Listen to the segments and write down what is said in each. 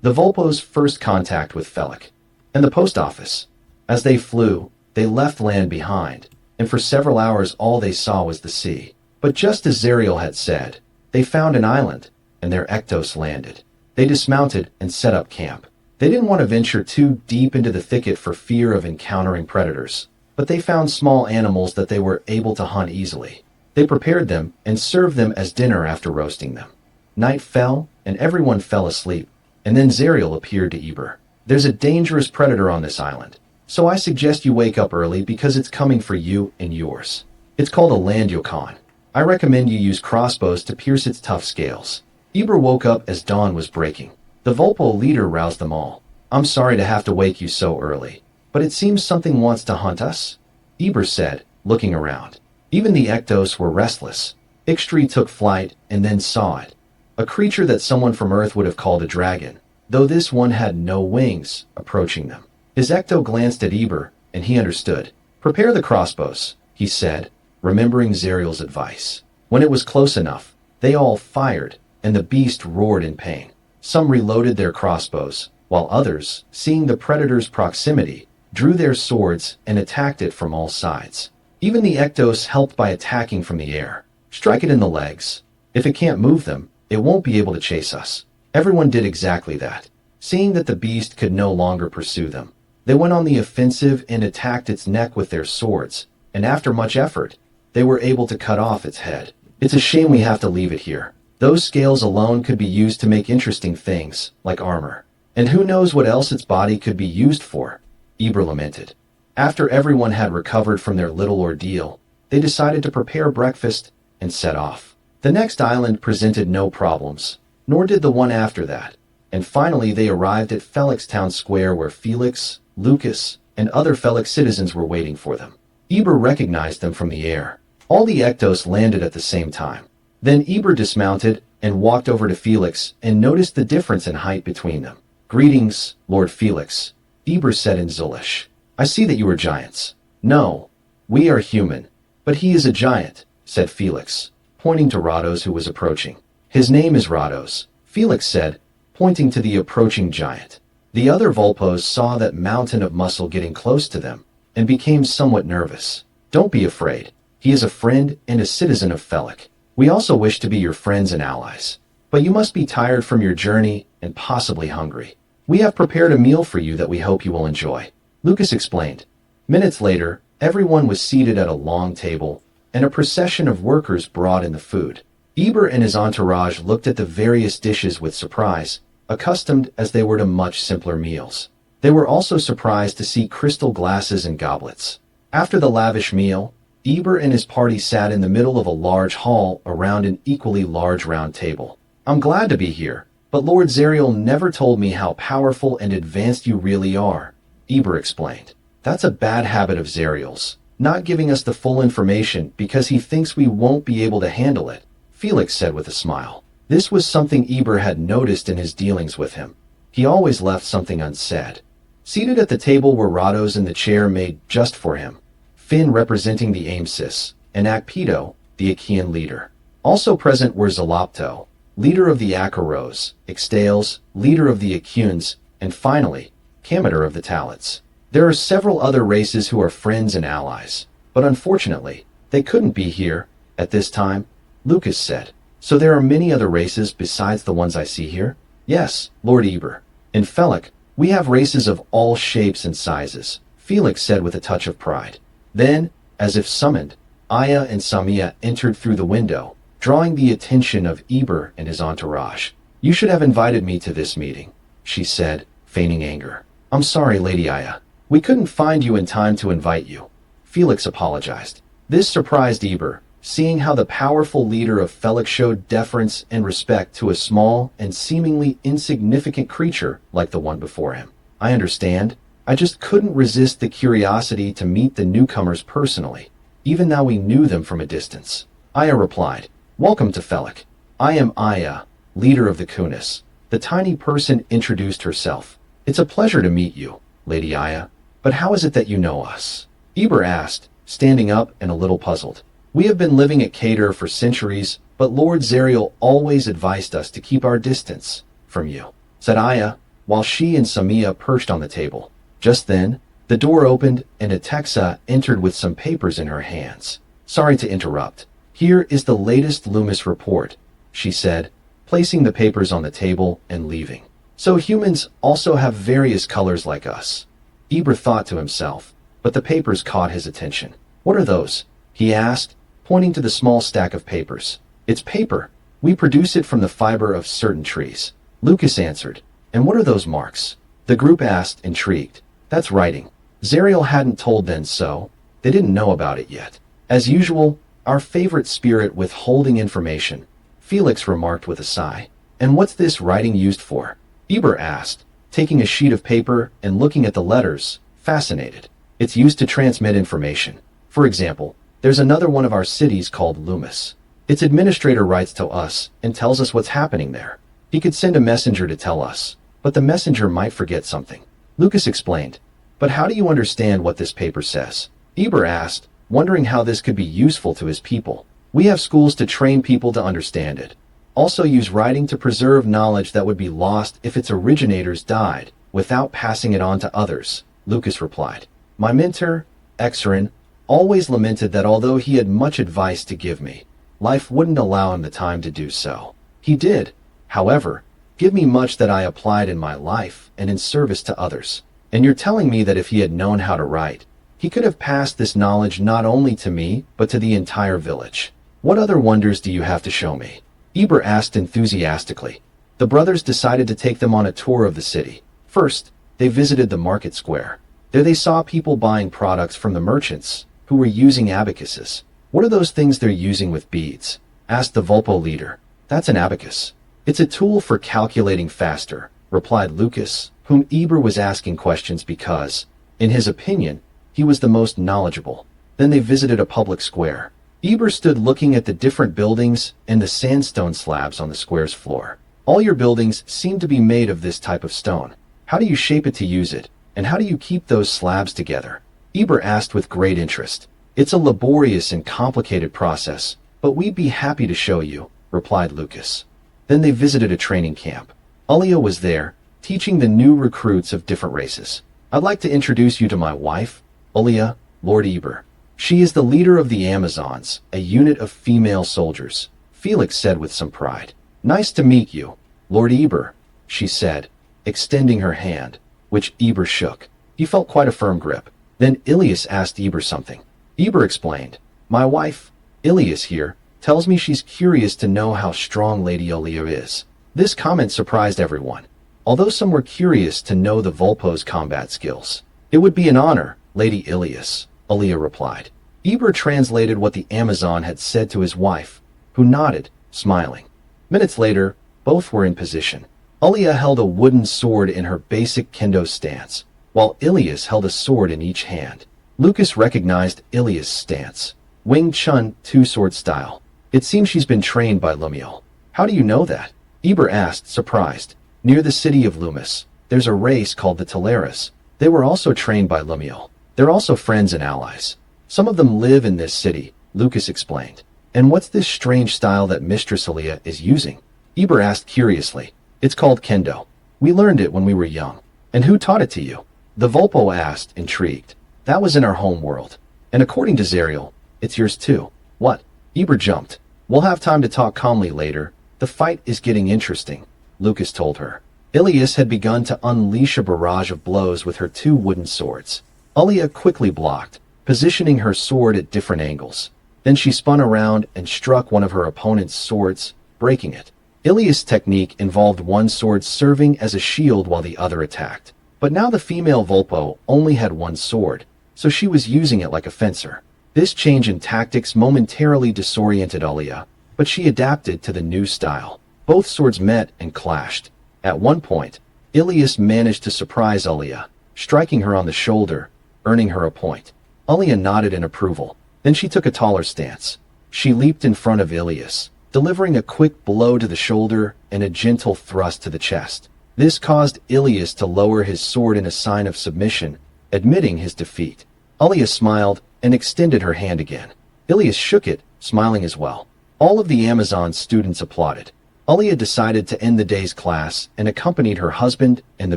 the Vulpos' first contact with Feluc, and the post office. As they flew, they left land behind, and for several hours all they saw was the sea. But just as Zariel had said, they found an island, and their Ectos landed. They dismounted and set up camp. They didn't want to venture too deep into the thicket for fear of encountering predators, but they found small animals that they were able to hunt easily. They prepared them and served them as dinner after roasting them. Night fell, and everyone fell asleep, and then Zariel appeared to Eber. There's a dangerous predator on this island, so I suggest you wake up early because it's coming for you and yours. It's called a land yokon. I recommend you use crossbows to pierce its tough scales. Eber woke up as dawn was breaking. The Vulpo leader roused them all. I'm sorry to have to wake you so early, but it seems something wants to hunt us, Eber said, looking around. Even the Ectos were restless. Ixtri took flight and then saw it. A creature that someone from Earth would have called a dragon, though this one had no wings, approaching them. His Ecto glanced at Eber, and he understood. Prepare the crossbows, he said, remembering Zariel's advice. When it was close enough, they all fired, and the beast roared in pain. Some reloaded their crossbows, while others, seeing the predator's proximity, drew their swords and attacked it from all sides. Even the Ectos helped by attacking from the air. Strike it in the legs. If it can't move them, it won't be able to chase us. Everyone did exactly that. Seeing that the beast could no longer pursue them, they went on the offensive and attacked its neck with their swords, and after much effort, they were able to cut off its head. It's a shame we have to leave it here. Those scales alone could be used to make interesting things, like armor. And who knows what else its body could be used for, Eber lamented. After everyone had recovered from their little ordeal, they decided to prepare breakfast and set off. The next island presented no problems, nor did the one after that, and finally they arrived at Feluc's town square where Felix, Lucas, and other Feluc citizens were waiting for them. Eber recognized them from the air. All the Ectos landed at the same time. Then Eber dismounted and walked over to Felix and noticed the difference in height between them. Greetings, Lord Felix, Eber said in Zulish. I see that you are giants. No, we are human, but he is a giant, said Felix, pointing to Rados who was approaching. His name is Rados, Felix said, pointing to the approaching giant. The other Vulpos saw that mountain of muscle getting close to them and became somewhat nervous. Don't be afraid. He is a friend and a citizen of Feluc. We also wish to be your friends and allies. But you must be tired from your journey and possibly hungry. We have prepared a meal for you that we hope you will enjoy, Lucas explained. Minutes later, everyone was seated at a long table, and a procession of workers brought in the food. Eber and his entourage looked at the various dishes with surprise, accustomed as they were to much simpler meals. They were also surprised to see crystal glasses and goblets. After the lavish meal, Eber and his party sat in the middle of a large hall around an equally large round table. I'm glad to be here, but Lord Zariel never told me how powerful and advanced you really are, Eber explained. That's a bad habit of Zariel's, not giving us the full information because he thinks we won't be able to handle it, Felix said with a smile. This was something Eber had noticed in his dealings with him. He always left something unsaid. Seated at the table were Rados in the chair made just for him, Finn representing the Aemsis, and Akpedo, the Achaean leader. Also present were Zalopto, leader of the Acheros, Ixtales, leader of the Acheans, and finally, Camator of the Talits. There are several other races who are friends and allies, but unfortunately, they couldn't be here at this time, Lucas said. So there are many other races besides the ones I see here? Yes, Lord Eber. In Feluc, we have races of all shapes and sizes, Felix said with a touch of pride. Then, as if summoned, Aya and Samia entered through the window, drawing the attention of Eber and his entourage. You should have invited me to this meeting, she said, feigning anger. I'm sorry, Lady Aya. We couldn't find you in time to invite you. Felix apologized. This surprised Eber, seeing how the powerful leader of Feluc showed deference and respect to a small and seemingly insignificant creature like the one before him. I understand. I just couldn't resist the curiosity to meet the newcomers personally, even though we knew them from a distance. Aya replied, Welcome to Feluc. I am Aya, leader of the Kunis. The tiny person introduced herself. It's a pleasure to meet you, Lady Aya. But how is it that you know us? Eber asked, standing up and a little puzzled. We have been living at Cater for centuries, but Lord Zariel always advised us to keep our distance from you, said Aya, while she and Samia perched on the table. Just then, the door opened and Atexa entered with some papers in her hands. "Sorry to interrupt. Here is the latest Loomis report," she said, placing the papers on the table and leaving. "So humans also have various colors like us," Eber thought to himself, but the papers caught his attention. "What are those?" he asked, pointing to the small stack of papers. "It's paper. We produce it from the fiber of certain trees," Lucas answered. "And what are those marks?" the group asked, intrigued. "That's writing." Zariel hadn't told them, so they didn't know about it yet. "As usual, our favorite spirit withholding information," Felix remarked with a sigh. "And what's this writing used for?" Eber asked, taking a sheet of paper and looking at the letters, fascinated. "It's used to transmit information. For example, there's another one of our cities called Loomis. Its administrator writes to us and tells us what's happening there. He could send a messenger to tell us, but the messenger might forget something." Lucas explained. "But how do you understand what this paper says?" Eber asked, wondering how this could be useful to his people. "We have schools to train people to understand it. Also use writing to preserve knowledge that would be lost if its originators died, without passing it on to others," Lucas replied. "My mentor, Exerin, always lamented that although he had much advice to give me, life wouldn't allow him the time to do so. He did, however, give me much that I applied in my life and in service to others. And you're telling me that if he had known how to write, he could have passed this knowledge not only to me, but to the entire village. What other wonders do you have to show me?" Eber asked enthusiastically. The brothers decided to take them on a tour of the city. First, they visited the market square. There they saw people buying products from the merchants, who were using abacuses. "What are those things they're using with beads?" asked the Vulpo leader. "That's an abacus. It's a tool for calculating faster," replied Lucas, whom Eber was asking questions because, in his opinion, he was the most knowledgeable. Then they visited a public square. Eber stood looking at the different buildings and the sandstone slabs on the square's floor. "All your buildings seem to be made of this type of stone. How do you shape it to use it, and how do you keep those slabs together?" Eber asked with great interest. "It's a laborious and complicated process, but we'd be happy to show you," replied Lucas. Then they visited a training camp. Ulia was there, teaching the new recruits of different races. "I'd like to introduce you to my wife, Ulia, Lord Eber. She is the leader of the Amazons, a unit of female soldiers," Felix said with some pride. "Nice to meet you, Lord Eber," she said, extending her hand, which Eber shook. He felt quite a firm grip. Then Ilias asked Eber something. Eber explained, "My wife, Ilias here, tells me she's curious to know how strong Lady Ulia is." This comment surprised everyone, although some were curious to know the Vulpos' combat skills. "It would be an honor, Lady Ilias," Ulia replied. Eber translated what the Amazon had said to his wife, who nodded, smiling. Minutes later, both were in position. Ulia held a wooden sword in her basic kendo stance, while Ilias held a sword in each hand. Lucas recognized Ilias' stance. Wing Chun two-sword style. "It seems she's been trained by Lumiel." "How do you know that?" Eber asked, surprised. "Near the city of Loomis, there's a race called the Teleras. They were also trained by Lumiel. They're also friends and allies. Some of them live in this city," Lucas explained. "And what's this strange style that Mistress Ulia is using?" Eber asked curiously. "It's called Kendo. We learned it when we were young." "And who taught it to you?" the Vulpo asked, intrigued. "That was in our home world. And according to Zariel, it's yours too." "What?" Eber jumped. "We'll have time to talk calmly later. The fight is getting interesting," Lucas told her. Ilias had begun to unleash a barrage of blows with her two wooden swords. Ulia quickly blocked, positioning her sword at different angles. Then she spun around and struck one of her opponent's swords, breaking it. Ilias' technique involved one sword serving as a shield while the other attacked. But now the female Vulpo only had one sword, so she was using it like a fencer. This change in tactics momentarily disoriented Ulia, but she adapted to the new style. Both swords met and clashed. At one point, Ilias managed to surprise Ulia, striking her on the shoulder, earning her a point. Ulia nodded in approval. Then she took a taller stance. She leaped in front of Ilias, delivering a quick blow to the shoulder and a gentle thrust to the chest. This caused Ilias to lower his sword in a sign of submission, admitting his defeat. Ulia smiled and extended her hand again. Ilias shook it, smiling as well. All of the Amazon students applauded. Alia decided to end the day's class and accompanied her husband and the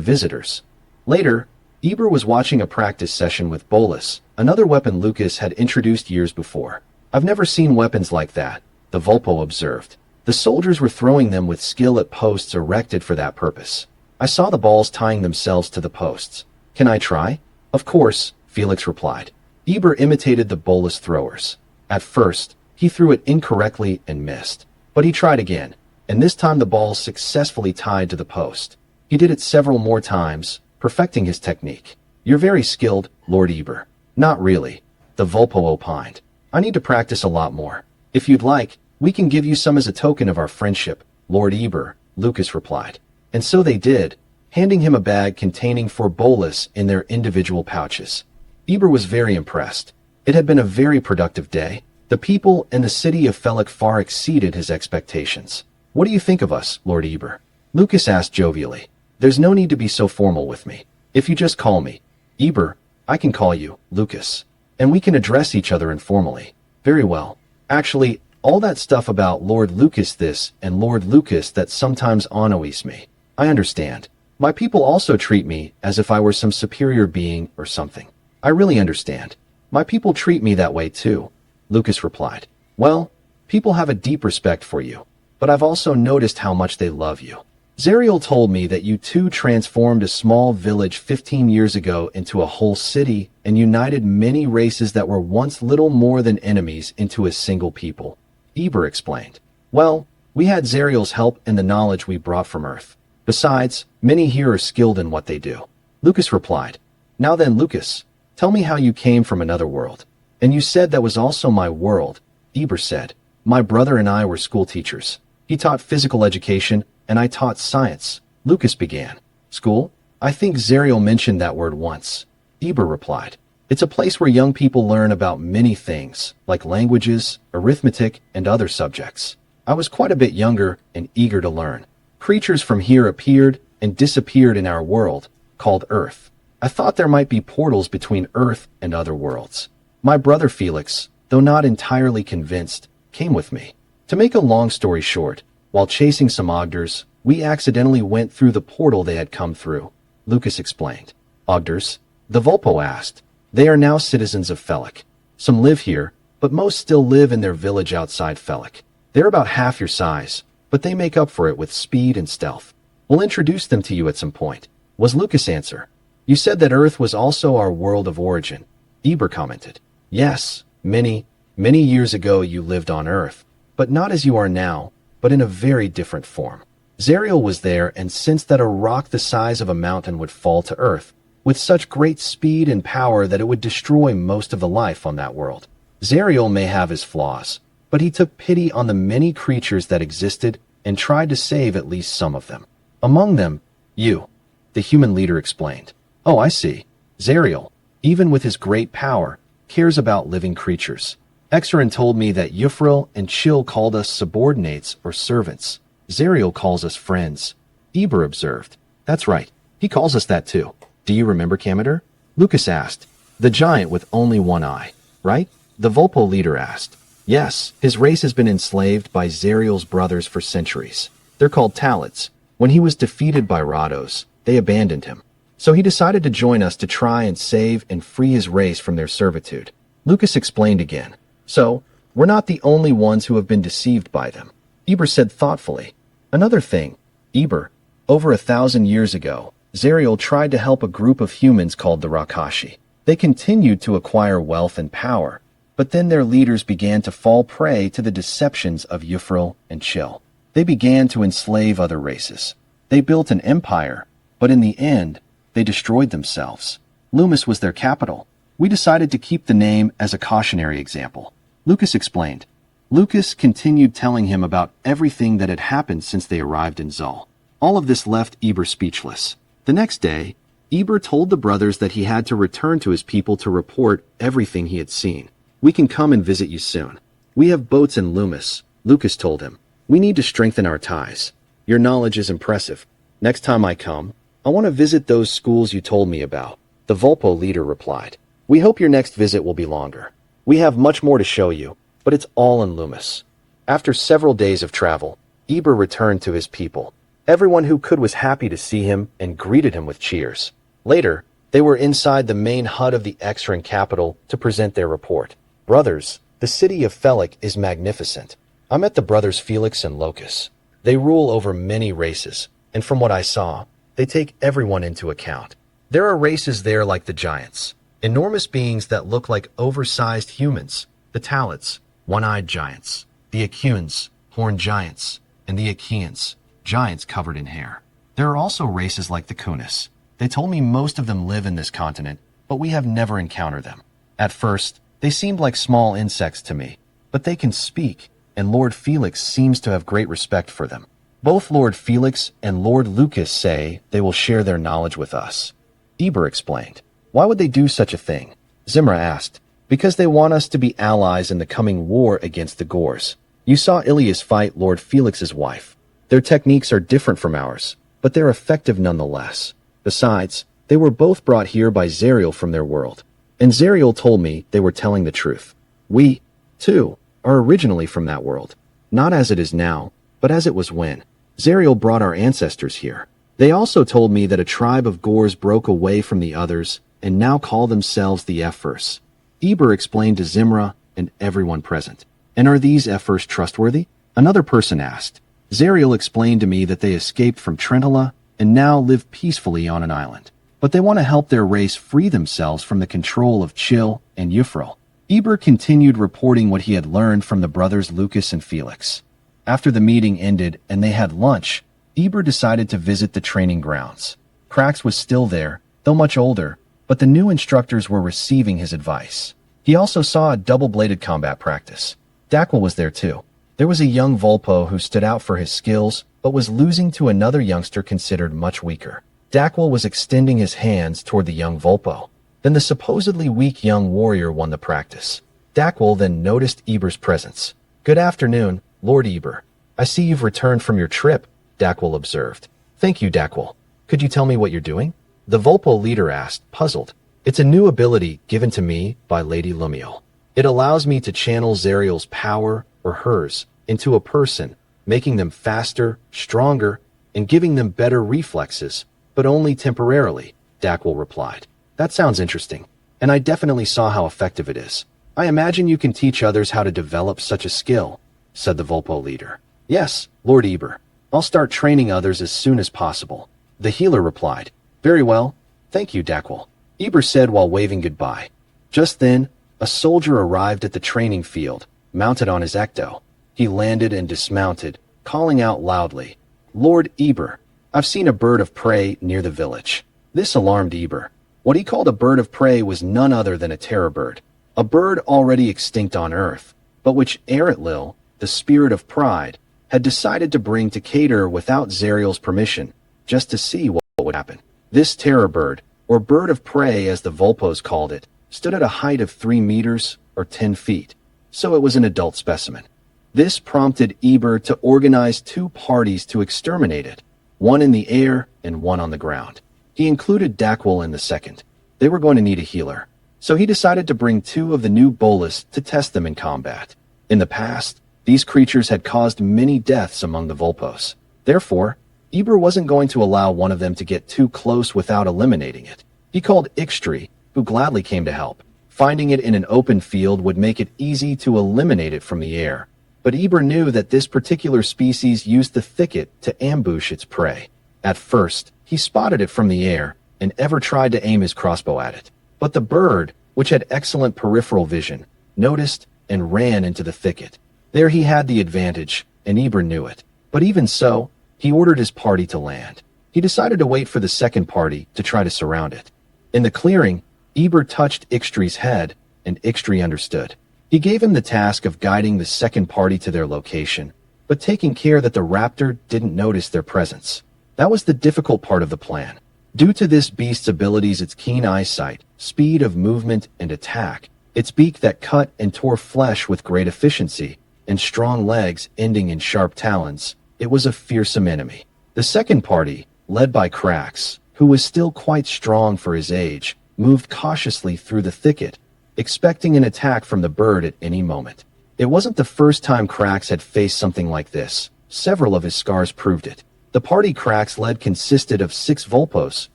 visitors. Later, Eber was watching a practice session with Bolus, another weapon Lucas had introduced years before. "I've never seen weapons like that," the Vulpo observed. The soldiers were throwing them with skill at posts erected for that purpose. "I saw the balls tying themselves to the posts. Can I try?" "Of course," Felix replied. Eber imitated the Bolus throwers. At first, he threw it incorrectly and missed. But he tried again, and this time the balls successfully tied to the post. He did it several more times, perfecting his technique. "You're very skilled, Lord Eber." "Not really," the Vulpo opined. "I need to practice a lot more. If you'd like, we can give you some as a token of our friendship, Lord Eber," Lucas replied. And so they did, handing him a bag containing 4 bolus in their individual pouches. Eber was very impressed. It had been a very productive day. The people and the city of Feluc far exceeded his expectations. "What do you think of us, Lord Eber?" Lucas asked jovially. "There's no need to be so formal with me. If you just call me Eber, I can call you Lucas. And we can address each other informally." "Very well. Actually, all that stuff about Lord Lucas this and Lord Lucas that sometimes annoys me. I understand. My people also treat me as if I were some superior being or something. I really understand. My people treat me that way too," Lucas replied. "Well, people have a deep respect for you, but I've also noticed how much they love you. Zariel told me that you two transformed a small village 15 years ago into a whole city and united many races that were once little more than enemies into a single people," Eber explained. "Well, we had Zariel's help and the knowledge we brought from Earth. Besides, many here are skilled in what they do," Lucas replied. "Now then, Lucas, tell me how you came from another world." "And you said that was also my world," Eber said. "My brother and I were school teachers. He taught physical education, and I taught science," Lucas began. "School? I think Zariel mentioned that word once," Eber replied. "It's a place where young people learn about many things, like languages, arithmetic, and other subjects. I was quite a bit younger and eager to learn. Creatures from here appeared and disappeared in our world, called Earth. I thought there might be portals between Earth and other worlds. My brother Felix, though not entirely convinced, came with me. To make a long story short, while chasing some Ogders, we accidentally went through the portal they had come through," Lucas explained. "Ogders?" the Vulpo asked. "They are now citizens of Feluc. Some live here, but most still live in their village outside Feluc. They're about half your size, but they make up for it with speed and stealth. We'll introduce them to you at some point," was Lucas' answer. "You said that Earth was also our world of origin," Eber commented. "Yes, many years ago you lived on Earth, but not as you are now, but in a very different form. Zariel was there and sensed that a rock the size of a mountain would fall to Earth, with such great speed and power that it would destroy most of the life on that world. Zariel may have his flaws, but he took pity on the many creatures that existed and tried to save at least some of them. Among them, you," the human leader explained. "Oh, I see. Zariel, even with his great power, cares about living creatures. Exerin told me that Yufril and Chill called us subordinates or servants. Zariel calls us friends," Eber observed. "That's right. He calls us that too. Do you remember Kamador?" Lucas asked. "The giant with only one eye, right?" the Vulpo leader asked. "Yes, his race has been enslaved by Zariel's brothers for centuries. They're called Talids. When he was defeated by Rados, they abandoned him. So he decided to join us to try and save and free his race from their servitude," Lucas explained again. "So, we're not the only ones who have been deceived by them," Eber said thoughtfully. "Another thing, Eber, over 1,000 years ago, Zariel tried to help a group of humans called the Rakashi. They continued to acquire wealth and power, but then their leaders began to fall prey to the deceptions of Yufril and Chill. They began to enslave other races. They built an empire, but in the end, they destroyed themselves. Loomis was their capital. We decided to keep the name as a cautionary example," Lucas explained. Lucas continued telling him about everything that had happened since they arrived in Zol. All of this left Eber speechless. The next day, Eber told the brothers that he had to return to his people to report everything he had seen. "We can come and visit you soon. We have boats in Loomis," Lucas told him. "We need to strengthen our ties. Your knowledge is impressive. Next time I come, I want to visit those schools you told me about," the Vulpo leader replied. "We hope your next visit will be longer. We have much more to show you, but it's all in Loomis." After several days of travel, Eber returned to his people. Everyone who could was happy to see him and greeted him with cheers. Later, they were inside the main hut of the Exran capital to present their report. Brothers, the city of Feluc is magnificent. I met the brothers Felix and Locus. They rule over many races, and from what I saw, they take everyone into account. There are races there like the giants, enormous beings that look like oversized humans, the Talits, one-eyed giants, the Acuans, horned giants, and the Achaeans, giants covered in hair. There are also races like the Kunis. They told me most of them live in this continent, but we have never encountered them. At first, they seemed like small insects to me, but they can speak, and Lord Felix seems to have great respect for them. Both Lord Felix and Lord Lucas say they will share their knowledge with us. Eber explained. Why would they do such a thing? Zimra asked. Because they want us to be allies in the coming war against the Gors. You saw Ilias fight Lord Felix's wife. Their techniques are different from ours, but they're effective nonetheless. Besides, they were both brought here by Zariel from their world. And Zariel told me they were telling the truth. We, too, are originally from that world. Not as it is now, but as it was when. Zariel brought our ancestors here. They also told me that a tribe of Gors broke away from the others and now call themselves the Ephors. Eber explained to Zimra and everyone present. And are these Ephors trustworthy? Another person asked. Zariel explained to me that they escaped from Trentala and now live peacefully on an island. But they want to help their race free themselves from the control of Chill and Euphril. Eber continued reporting what he had learned from the brothers Lucas and Felix. After the meeting ended and they had lunch, Eber decided to visit the training grounds. Krax was still there, though much older, but the new instructors were receiving his advice. He also saw a double-bladed combat practice. Dakwil was there too. There was a young Vulpo who stood out for his skills, but was losing to another youngster considered much weaker. Dakwil was extending his hands toward the young Vulpo. Then the supposedly weak young warrior won the practice. Dakwil then noticed Eber's presence. Good afternoon, Lord Eber. I see you've returned from your trip, Dakwil observed. Thank you, Dakwil. Could you tell me what you're doing? The Vulpo leader asked, puzzled. It's a new ability given to me by Lady Lumiel. It allows me to channel Zariel's power, or hers, into a person, making them faster, stronger, and giving them better reflexes, but only temporarily, Dakwil replied. That sounds interesting, and I definitely saw how effective it is. I imagine you can teach others how to develop such a skill, said the Vulpo leader. Yes, Lord Eber. I'll start training others as soon as possible. The healer replied. Very well. Thank you, Dakwil. Eber said while waving goodbye. Just then, a soldier arrived at the training field, mounted on his ecto. He landed and dismounted, calling out loudly, Lord Eber, I've seen a bird of prey near the village. This alarmed Eber. What he called a bird of prey was none other than a terror bird, a bird already extinct on Earth, but which Eretlil, the spirit of pride, had decided to bring to Cater without Zariel's permission, just to see what would happen. This terror bird, or bird of prey as the Vulpos called it, stood at a height of 3 meters, or 10 feet, so it was an adult specimen. This prompted Eber to organize 2 parties to exterminate it, one in the air and one on the ground. He included Dakwil in the second. They were going to need a healer, so he decided to bring 2 of the new Bolus to test them in combat. In the past, these creatures had caused many deaths among the Vulpos. Therefore, Eber wasn't going to allow one of them to get too close without eliminating it. He called Ixtri, who gladly came to help. Finding it in an open field would make it easy to eliminate it from the air. But Eber knew that this particular species used the thicket to ambush its prey. At first, he spotted it from the air and ever tried to aim his crossbow at it. But the bird, which had excellent peripheral vision, noticed and ran into the thicket. There he had the advantage, and Eber knew it. But even so, he ordered his party to land. He decided to wait for the second party to try to surround it. In the clearing, Eber touched Ixtri's head, and Ixtri understood. He gave him the task of guiding the second party to their location, but taking care that the raptor didn't notice their presence. That was the difficult part of the plan. Due to this beast's abilities, its keen eyesight, speed of movement and attack, its beak that cut and tore flesh with great efficiency, and strong legs ending in sharp talons, it was a fearsome enemy. The second party, led by Krax, who was still quite strong for his age, moved cautiously through the thicket, expecting an attack from the bird at any moment. It wasn't the first time Krax had faced something like this, Several of his scars proved it. The party Cracks led consisted of 6 Vulpos,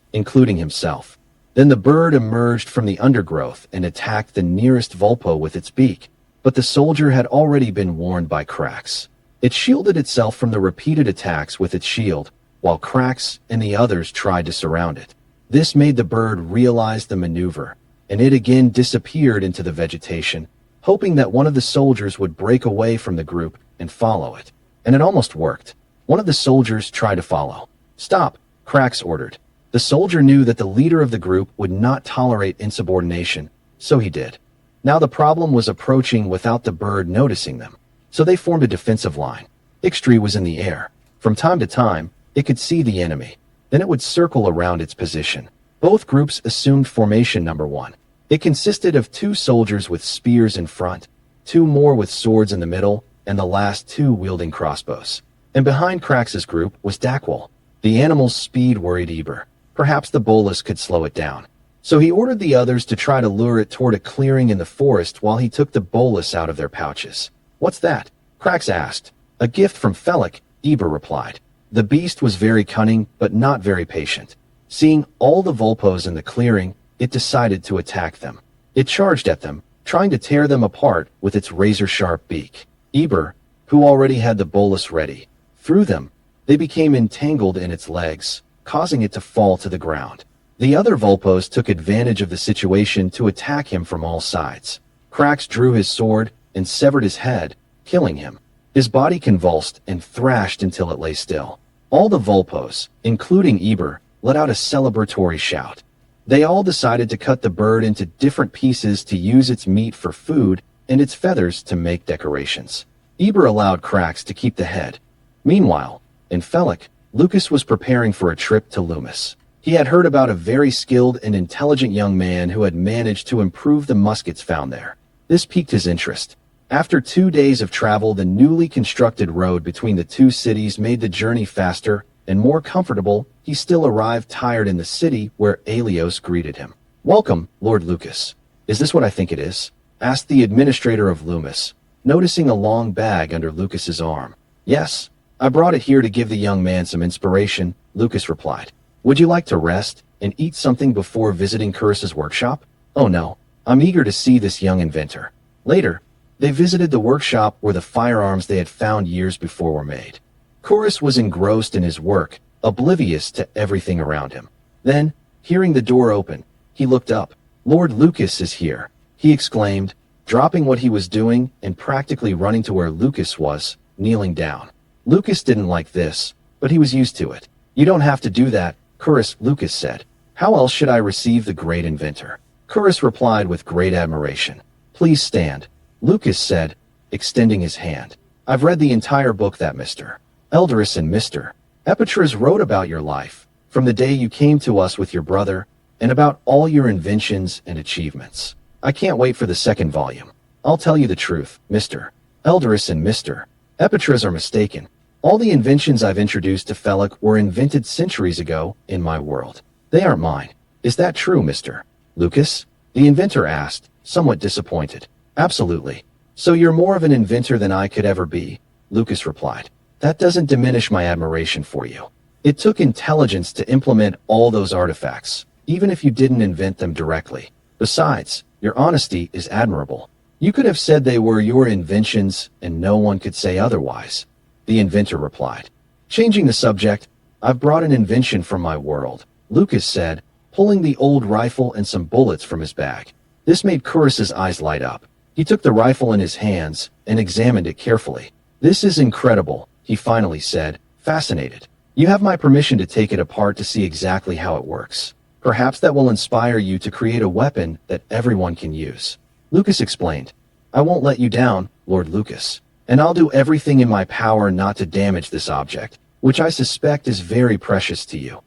including himself. Then the bird emerged from the undergrowth and attacked the nearest Vulpo with its beak. But the soldier had already been warned by Cracks. It shielded itself from the repeated attacks with its shield, while Cracks and the others tried to surround it. This made the bird realize the maneuver, and it again disappeared into the vegetation, hoping that one of the soldiers would break away from the group and follow it. And it almost worked. One of the soldiers tried to follow. "Stop," Cracks ordered. The soldier knew that the leader of the group would not tolerate insubordination, so he did. Now the problem was approaching without the bird noticing them, so they formed a defensive line. Ixtri was in the air. From time to time, it could see the enemy. Then it would circle around its position. Both groups assumed formation number 1. It consisted of 2 soldiers with spears in front, 2 more with swords in the middle, and the last 2 wielding crossbows. And behind Crax's group was Dakwall. The animal's speed worried Eber. Perhaps the bolus could slow it down. So he ordered the others to try to lure it toward a clearing in the forest while he took the bolus out of their pouches. "What's that?" Crax asked. "A gift from Feluc," Eber replied. The beast was very cunning, but not very patient. Seeing all the Vulpos in the clearing, it decided to attack them. It charged at them, trying to tear them apart with its razor-sharp beak. Eber, who already had the bolus ready, threw them. They became entangled in its legs, causing it to fall to the ground. The other Vulpos took advantage of the situation to attack him from all sides. Crax drew his sword and severed his head, killing him. His body convulsed and thrashed until it lay still. All the Vulpos, including Eber, let out a celebratory shout. They all decided to cut the bird into different pieces to use its meat for food and its feathers to make decorations. Eber allowed Crax to keep the head. Meanwhile, in Feluc, Lucas was preparing for a trip to Loomis. He had heard about a very skilled and intelligent young man who had managed to improve the muskets found there. This piqued his interest. After 2 days of travel, the newly constructed road between the 2 cities made the journey faster and more comfortable. He still arrived tired in the city where Alios greeted him. "Welcome, Lord Lucas. Is this what I think it is?" asked the administrator of Loomis, noticing a long bag under Lucas's arm. "Yes, I brought it here to give the young man some inspiration," Lucas replied. "Would you like to rest and eat something before visiting Curris's workshop?" "Oh no, I'm eager to see this young inventor." Later, they visited the workshop where the firearms they had found years before were made. Curris was engrossed in his work, oblivious to everything around him. Then, hearing the door open, he looked up. "Lord Lucas is here," he exclaimed, dropping what he was doing and practically running to where Lucas was, kneeling down. Lucas didn't like this, but he was used to it. "You don't have to do that, Curris," Lucas said. "How else should I receive the great inventor?" Curris replied with great admiration. "Please stand," Lucas said, extending his hand. "I've read the entire book that Mr. Eldoris and Mr. Epitras wrote about your life, from the day you came to us with your brother, and about all your inventions and achievements. I can't wait for the second volume. I'll tell you the truth, Mr. Eldoris and Mr. Epitras are mistaken. All the inventions I've introduced to Feluc were invented centuries ago in my world. They aren't mine. Is that true, Mr. Lucas?" the inventor asked, somewhat disappointed. "Absolutely. So you're more of an inventor than I could ever be," Lucas replied. "That doesn't diminish my admiration for you. It took intelligence to implement all those artifacts, even if you didn't invent them directly. Besides, your honesty is admirable. You could have said they were your inventions and no one could say otherwise," the inventor replied. Changing the subject, "I've brought an invention from my world," Lucas said, pulling the old rifle and some bullets from his bag. This made Curris's eyes light up. He took the rifle in his hands and examined it carefully. "This is incredible," he finally said, fascinated. "You have my permission to take it apart to see exactly how it works. Perhaps that will inspire you to create a weapon that everyone can use." Lucas explained. "I won't let you down, Lord Lucas, and I'll do everything in my power not to damage this object, which I suspect is very precious to you,"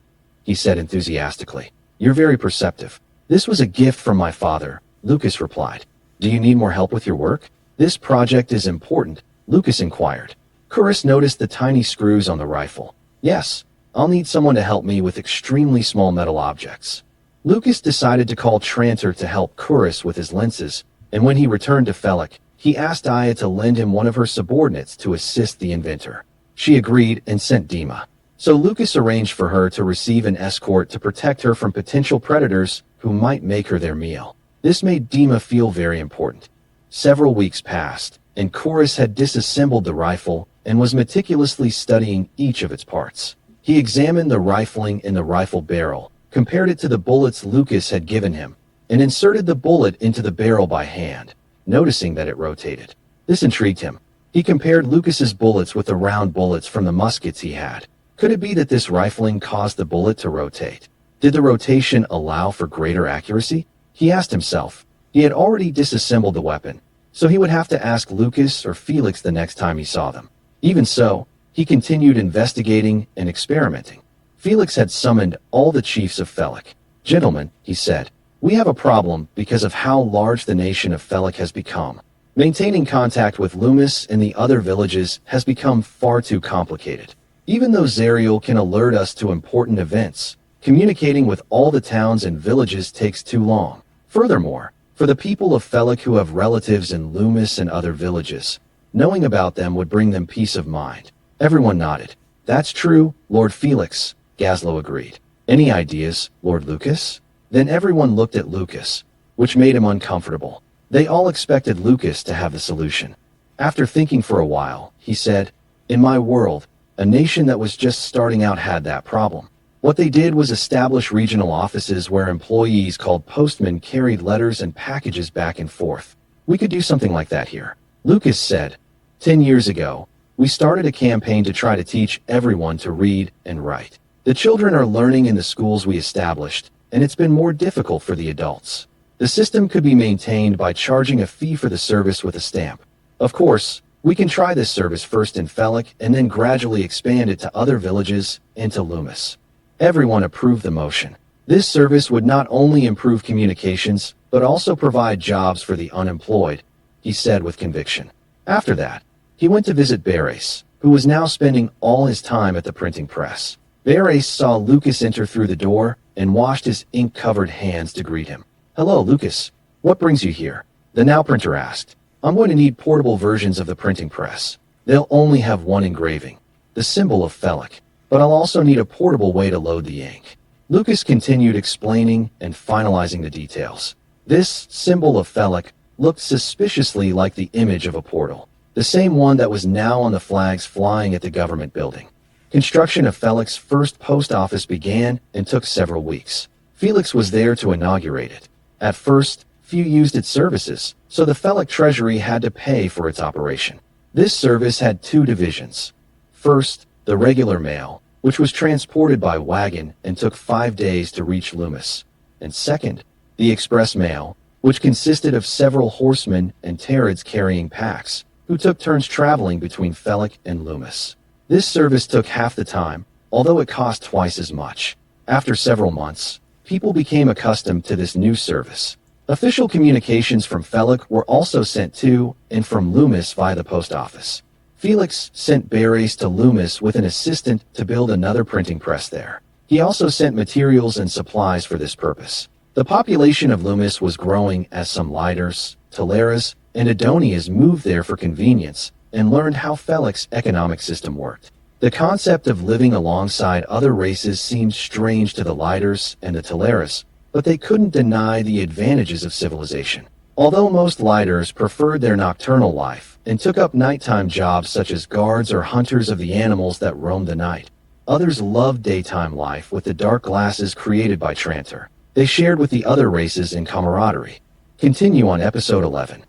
he said enthusiastically. "You're very perceptive." "This was a gift from my father," Lucas replied. "Do you need more help with your work?" "This project is important," Lucas inquired. Curris noticed the tiny screws on the rifle. "Yes, I'll need someone to help me with extremely small metal objects." Lucas decided to call Tranter to help Curris with his lenses, and when he returned to Feluc, he asked Aya to lend him one of her subordinates to assist the inventor. She agreed and sent Dima. So Lucas arranged for her to receive an escort to protect her from potential predators who might make her their meal. This made Dima feel very important. Several weeks passed, and Chorus had disassembled the rifle and was meticulously studying each of its parts. He examined the rifling in the rifle barrel, compared it to the bullets Lucas had given him, and inserted the bullet into the barrel by hand, noticing that it rotated. This intrigued him. He compared Lucas's bullets with the round bullets from the muskets he had. Could it be that this rifling caused the bullet to rotate? Did the rotation allow for greater accuracy? He asked himself. He had already disassembled the weapon, so he would have to ask Lucas or Felix the next time he saw them. Even so, he continued investigating and experimenting. Felix had summoned all the chiefs of Feluc. "Gentlemen," he said, "we have a problem because of how large the nation of Feluc has become. Maintaining contact with Loomis and the other villages has become far too complicated. Even though Zariel can alert us to important events, communicating with all the towns and villages takes too long. Furthermore, for the people of Feluc who have relatives in Loomis and other villages, knowing about them would bring them peace of mind." Everyone nodded. "That's true, Lord Felix," Gazlo agreed. "Any ideas, Lord Lucas?" Then everyone looked at Lucas, which made him uncomfortable. They all expected Lucas to have the solution. After thinking for a while, he said, "In my world, a nation that was just starting out had that problem. What they did was establish regional offices where employees called postmen carried letters and packages back and forth. We could do something like that here." Lucas said, 10 years ago, we started a campaign to try to teach everyone to read and write. The children are learning in the schools we established, and it's been more difficult for the adults. The system could be maintained by charging a fee for the service with a stamp. Of course, we can try this service first in Feluc and then gradually expand it to other villages and to Loomis. Everyone approved the motion. This service would not only improve communications, but also provide jobs for the unemployed, he said with conviction. After that, he went to visit Beres, who was now spending all his time at the printing press. Beres saw Lucas enter through the door and washed his ink-covered hands to greet him. "Hello, Lucas. What brings you here?" The now printer asked. "I'm going to need portable versions of the printing press. They'll only have one engraving, the symbol of Feluc, but I'll also need a portable way to load the ink." Lucas continued explaining and finalizing the details. This symbol of Feluc looked suspiciously like the image of a portal, the same one that was now on the flags flying at the government building. Construction of Feluc's first post office began and took several weeks. Felix was there to inaugurate it. At first, few used its services, so the Feluc treasury had to pay for its operation. This service had two divisions. First, the regular mail, which was transported by wagon and took 5 days to reach Loomis. And second, the express mail, which consisted of several horsemen and Terrids carrying packs, who took turns traveling between Feluc and Loomis. This service took half the time, although it cost twice as much. After several months, people became accustomed to this new service. Official communications from Feluc were also sent to and from Loomis via the post office. Felix sent Beres to Loomis with an assistant to build another printing press there. He also sent materials and supplies for this purpose. The population of Loomis was growing as some Liders, Teleras, and Adonias moved there for convenience and learned how Feluc's economic system worked. The concept of living alongside other races seemed strange to the Liders and the Teleras, but they couldn't deny the advantages of civilization. Although most Liders preferred their nocturnal life and took up nighttime jobs such as guards or hunters of the animals that roamed the night, others loved daytime life with the dark glasses created by Trantor. They shared with the other races in camaraderie. Continue on episode 11.